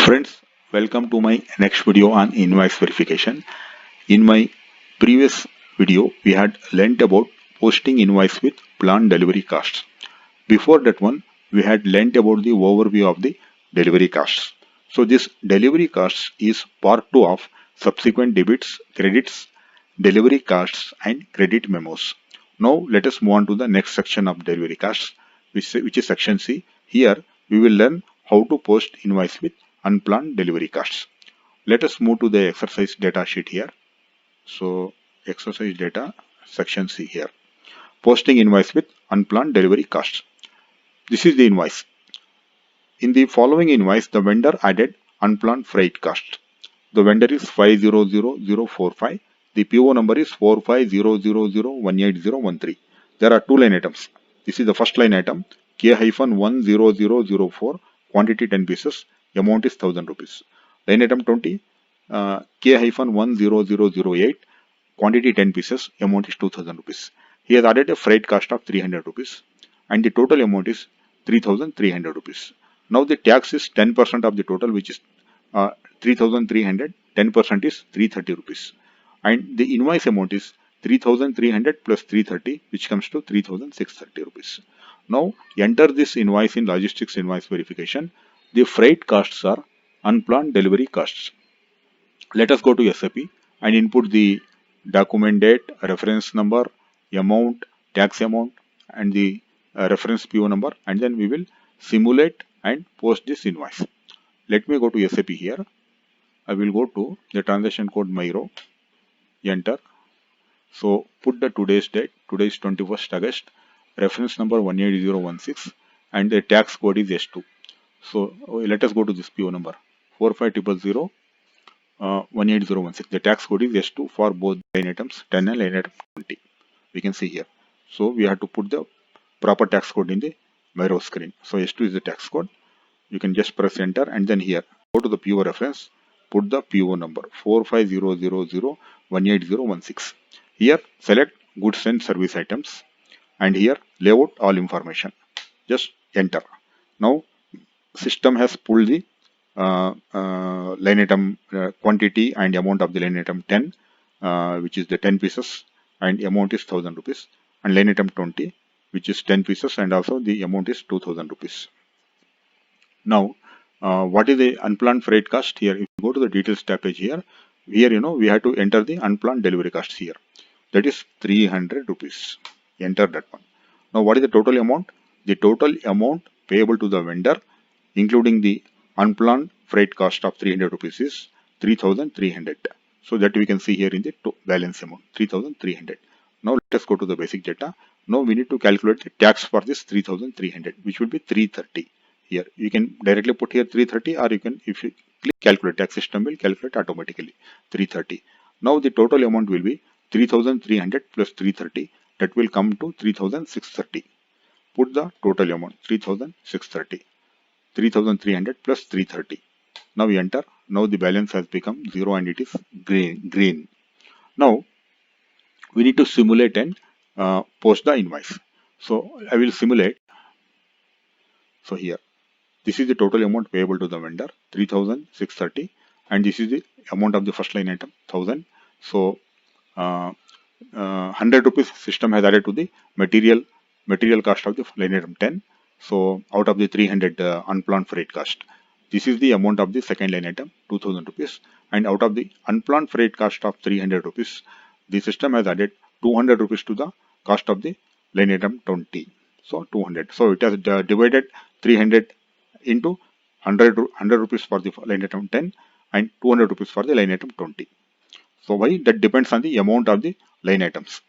Friends, welcome to my next video on invoice verification. In my previous video, we had learnt about posting invoice with planned delivery costs. Before that one, we had learnt about the overview of the delivery costs. So this delivery costs is part 2 of subsequent debits, credits, delivery costs and credit memos. Now let us move on to the next section of delivery costs, which is section C. Here we will learn how to post invoice with unplanned delivery costs. Let us move to the exercise data sheet here. So exercise data section C here. Posting invoice with unplanned delivery costs. This is the invoice. In the following invoice, the vendor added unplanned freight cost. The vendor is 500045. The PO number is 4500018013. There are two line items. This is the first line item, K-10004, quantity 10 pieces, amount is 1000 rupees. Line item 20, K-10008, quantity 10 pieces, amount is 2000 rupees. He has added a freight cost of 300 rupees and the total amount is 3300 rupees. Now the tax is 10% of the total, which is 3300. 10% is 330 rupees. And the invoice amount is 3300 plus 330, which comes to 3630 rupees. Now enter this invoice in logistics invoice verification. The freight costs are unplanned delivery costs. Let us go to SAP and input the document date, reference number, amount, tax amount, and the reference PO number, and then we will simulate and post this invoice. Let me go to SAP here. I will go to the transaction code Myro, enter. So put the today's date, today is 21st August, reference number 18016, and the tax code is S2. So let us go to this PO number 45000. 18016. The tax code is S2 for both line items 10 and line item 20. We can see here. So we have to put the proper tax code in the Myro screen. So S2 is the tax code. You can just press enter and then here go to the PO reference, put the PO number 45000018016. Here select goods and service items and here layout all information. Just enter. Now system has pulled the line item quantity and amount of the line item 10, which is the 10 pieces, and amount is 1000 rupees, and line item 20, which is 10 pieces, and also the amount is 2000 rupees. Now, what is the unplanned freight cost here? If you go to the details tab page here, we have to enter the unplanned delivery costs here. That is 300 rupees. Enter that one. Now, what is the total amount? The total amount payable to the vendor, including the unplanned freight cost of 300 rupees, is 3300. So that we can see here in the balance amount 3300. Now let us go to the basic data. Now we need to calculate the tax for this 3300, which will be 330. Here you can directly put here 330, or you can, if you click calculate, tax system will calculate automatically 330. Now the total amount will be 3300 plus 330, that will come to 3630. Put the total amount 3630. 3300 plus 330. Now we enter. Now the balance has become 0 and it is green. Now we need to simulate and post the invoice. So I will simulate. So here, this is the total amount payable to the vendor 3630, and this is the amount of the first line item 1000. So 100 rupees system has added to the material cost of the line item 10. So out of the 300 unplanned freight cost, this is the amount of the second line item 2000 rupees, and out of the unplanned freight cost of 300 rupees, the system has added 200 rupees to the cost of the line item 20. So 200. So it has divided 300 into 100 rupees for the line item 10 and 200 rupees for the line item 20. So why? That depends on the amount of the line items.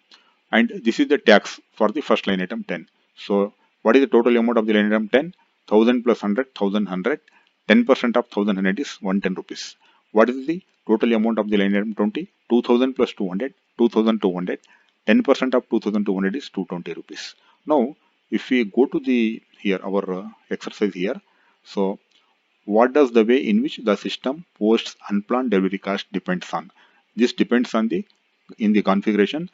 And this is the tax for the first line item 10. So what is the total amount of the line item 10? 1000 plus 100, 1100. 10% of 1100 is 110 rupees. What is the total amount of the line item 20? 2000 plus 200, 2200. 10% of 2200 is 220 rupees. Now, if we go to the here our exercise here, so what does the way in which the system posts unplanned delivery cost depends on? This depends on the in the configuration.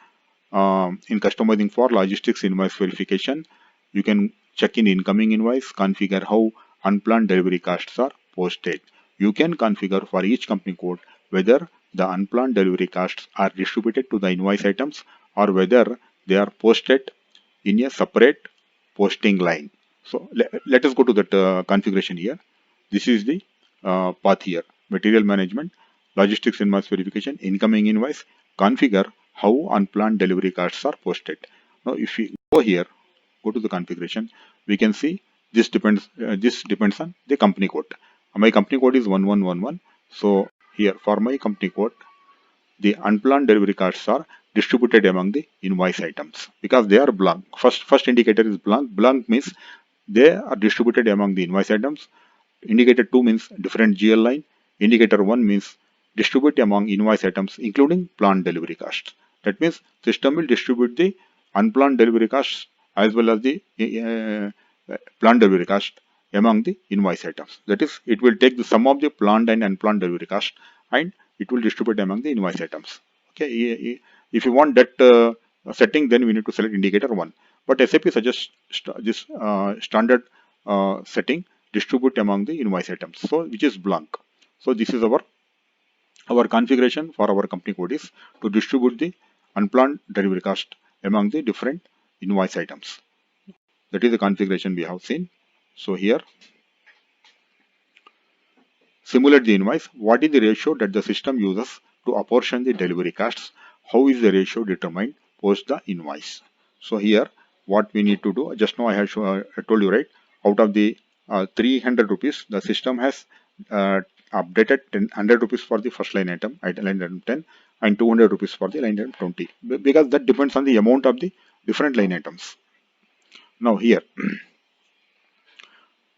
In customizing for logistics invoice verification, you can check in incoming invoice, configure how unplanned delivery costs are posted. You can configure for each company code whether the unplanned delivery costs are distributed to the invoice items or whether they are posted in a separate posting line. So let us go to that configuration here. This is the path here: material management, logistics invoice verification, incoming invoice, configure how unplanned delivery costs are posted. Now if we go here, go to the configuration, we can see this depends on the company code. My company code is 1111. So here for my company code, the unplanned delivery costs are distributed among the invoice items because they are blank. First indicator is blank. Blank means they are distributed among the invoice items. Indicator 2 means different GL line. Indicator 1 means distribute among invoice items including planned delivery costs. That means system will distribute the unplanned delivery costs as well as the planned delivery cost among the invoice items. That is, it will take the sum of the planned and unplanned delivery cost and it will distribute among the invoice items. Okay, if you want that setting, then we need to select indicator 1. But SAP suggests this standard setting, distribute among the invoice items, so which is blank. So this is our configuration for our company code is to distribute the unplanned delivery cost among the different invoice items. That is the configuration we have seen. So here, simulate the invoice. What is the ratio that the system uses to apportion the delivery costs? How is the ratio determined post the invoice? So here, what we need to do, just now I told you, right, out of the 300 rupees, the system has updated 100 rupees for the first line item, line item 10, and 200 rupees for the line item 20, because that depends on the amount of the different line items. Now here,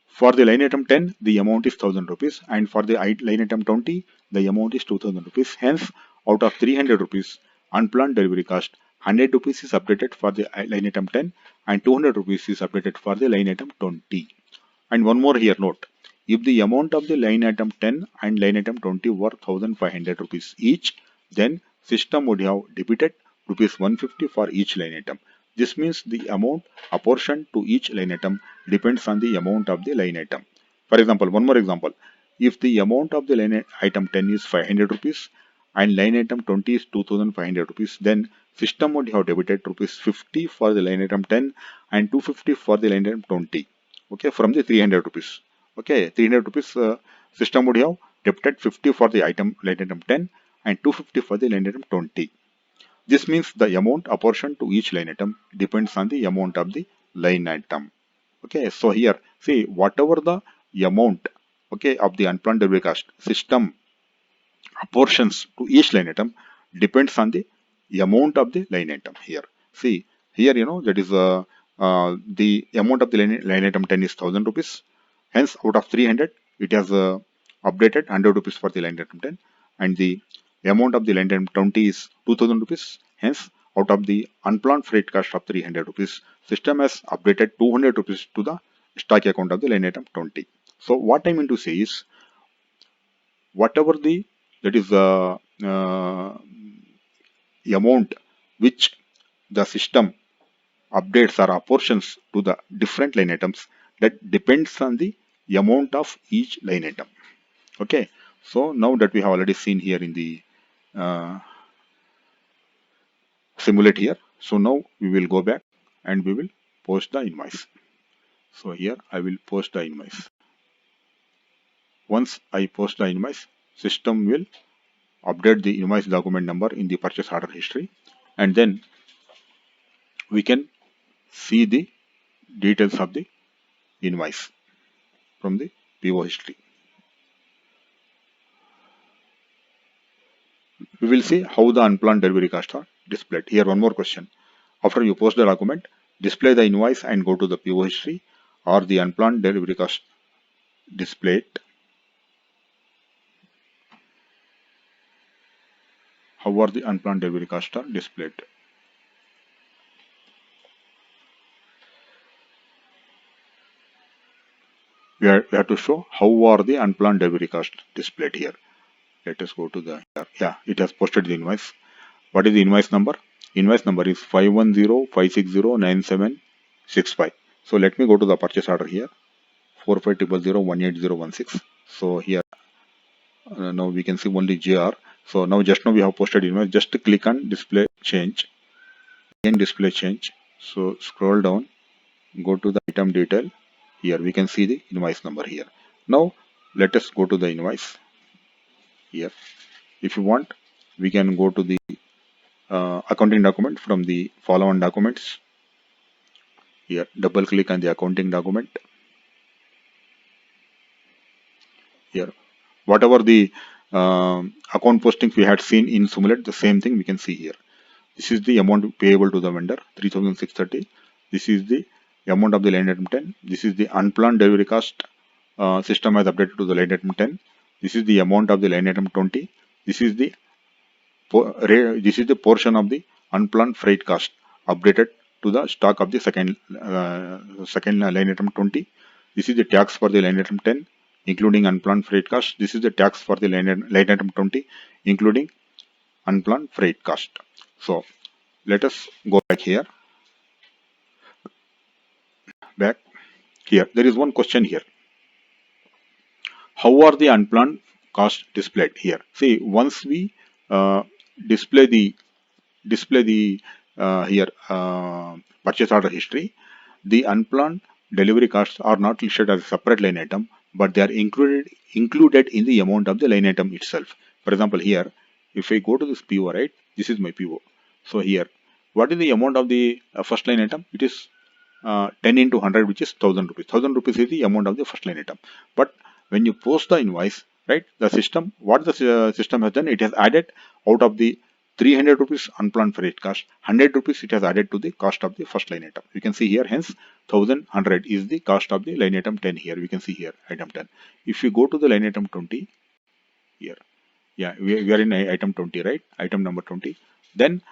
for the line item 10, the amount is 1000 rupees, and for the line item 20, the amount is 2000 rupees. Hence, out of 300 rupees unplanned delivery cost, 100 rupees is updated for the line item 10 and 200 rupees is updated for the line item 20. And one more here note: if the amount of the line item 10 and line item 20 were 1500 rupees each, then system would have debited rupees 150 for each line item. This means the amount apportioned to each line item depends on the amount of the line item. For example, one more example: if the amount of the line item 10 is 500 rupees and line item 20 is 2500 rupees, then system would have debited rupees 50 for the line item 10 and 250 for the line item 20. Okay, from the 300 rupees. Okay, 300 rupees system would have debited 50 for the line item 10 and 250 for the line item 20. This means the amount apportioned to each line item depends on the amount of the line item. Okay, so here, see, whatever the amount, okay, of the unplanned delivery cost, system apportions to each line item depends on the amount of the line item here. See, here, that is the amount of the line item 10 is 1000 rupees. Hence, out of 300, it has updated 100 rupees for the line item 10, and the amount of the line item 20 is 2000 rupees. Hence, out of the unplanned freight cost of 300 rupees, system has updated 200 rupees to the stock account of the line item 20. So what I mean to say is, whatever the that is amount which the system updates or apportions to the different line items, that depends on the amount of each line item. Okay, so now that we have already seen here in the simulate here, so now we will go back and we will post the invoice. So here I will post the invoice. Once I post the invoice, system will update the invoice document number in the purchase order history, and then we can see the details of the invoice from the PO history. We will see how the unplanned delivery costs are displayed. Here one more question: after you post the document, display the invoice and go to the PO history, or the unplanned delivery cost displayed. How are the unplanned delivery costs are displayed? We have to show how are the unplanned delivery costs displayed here. Let us go to the, yeah, it has posted the invoice. What is the invoice number? Invoice number is 510-560-9765. So let me go to the purchase order here, 4500-18016. So here now we can see only JR. So now just now we have posted invoice. Just click on display change. Again display change. So scroll down, go to the item detail. Here we can see the invoice number here. Now let us go to the invoice here. If you want, we can go to the accounting document from the follow-on documents. Here, double click on the accounting document. Here, whatever the account postings we had seen in Simulate, the same thing we can see here. This is the amount payable to the vendor, 3,630. This is the amount of the line item 10. This is the unplanned delivery cost. System has updated to the line item 10. This is the amount of the line item 20. This is the portion of the unplanned freight cost updated to the stock of the second line item 20. This is the tax for the line item 10, including unplanned freight cost. This is the tax for the line item 20, including unplanned freight cost. So let us go back here. Back here, there is one question here. How are the unplanned cost displayed here? See, once we display the here purchase order history, the unplanned delivery costs are not listed as a separate line item, but they are included in the amount of the line item itself. For example, here, if I go to this PO, right, this is my PO. So here, what is the amount of the first line item? It is 10 into 100, which is 1000 rupees. 1000 rupees is the amount of the first line item. But when you post the invoice, right, the system, what the system has done, it has added out of the 300 rupees unplanned freight cost, 100 rupees it has added to the cost of the first line item. You can see here, hence 1100 is the cost of the line item 10 here. We can see here, item 10. If you go to the line item 20 here, yeah, we are in item 20, right? Item number 20. Then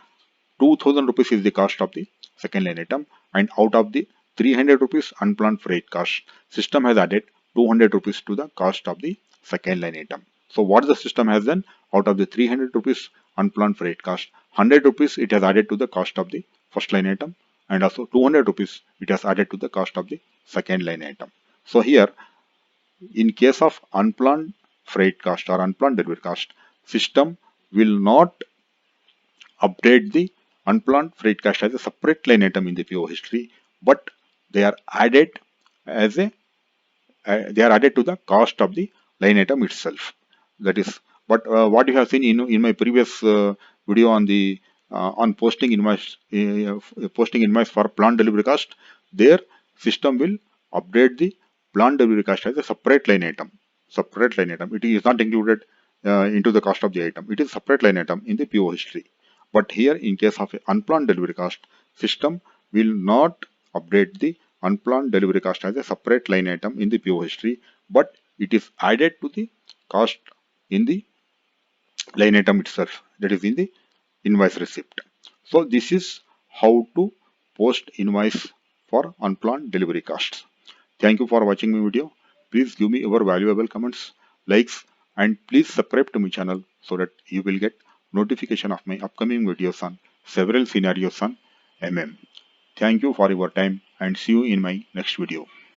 2000 rupees is the cost of the second line item, and out of the 300 rupees unplanned freight cost, system has added 200 rupees to the cost of the second line item. So what the system has done, out of the 300 rupees unplanned freight cost, 100 rupees it has added to the cost of the first line item, and also 200 rupees it has added to the cost of the second line item. So here, in case of unplanned freight cost or unplanned delivery cost, system will not update the unplanned freight cost as a separate line item in the PO history, but they are added as a they are added to the cost of the line item itself. That is, but what you have seen in my previous video on the on posting invoice for planned delivery cost, their system will update the planned delivery cost as a separate line item. Separate line item. It is not included into the cost of the item. It is separate line item in the PO history. But here, in case of unplanned delivery cost, system will not update the unplanned delivery cost as a separate line item in the PO history, but it is added to the cost in the line item itself, that is in the invoice receipt. So this is how to post invoice for unplanned delivery costs. Thank you for watching my video. Please give me your valuable comments, likes, and please subscribe to my channel so that you will get notification of my upcoming videos on several scenarios on MM. Thank you for your time and see you in my next video.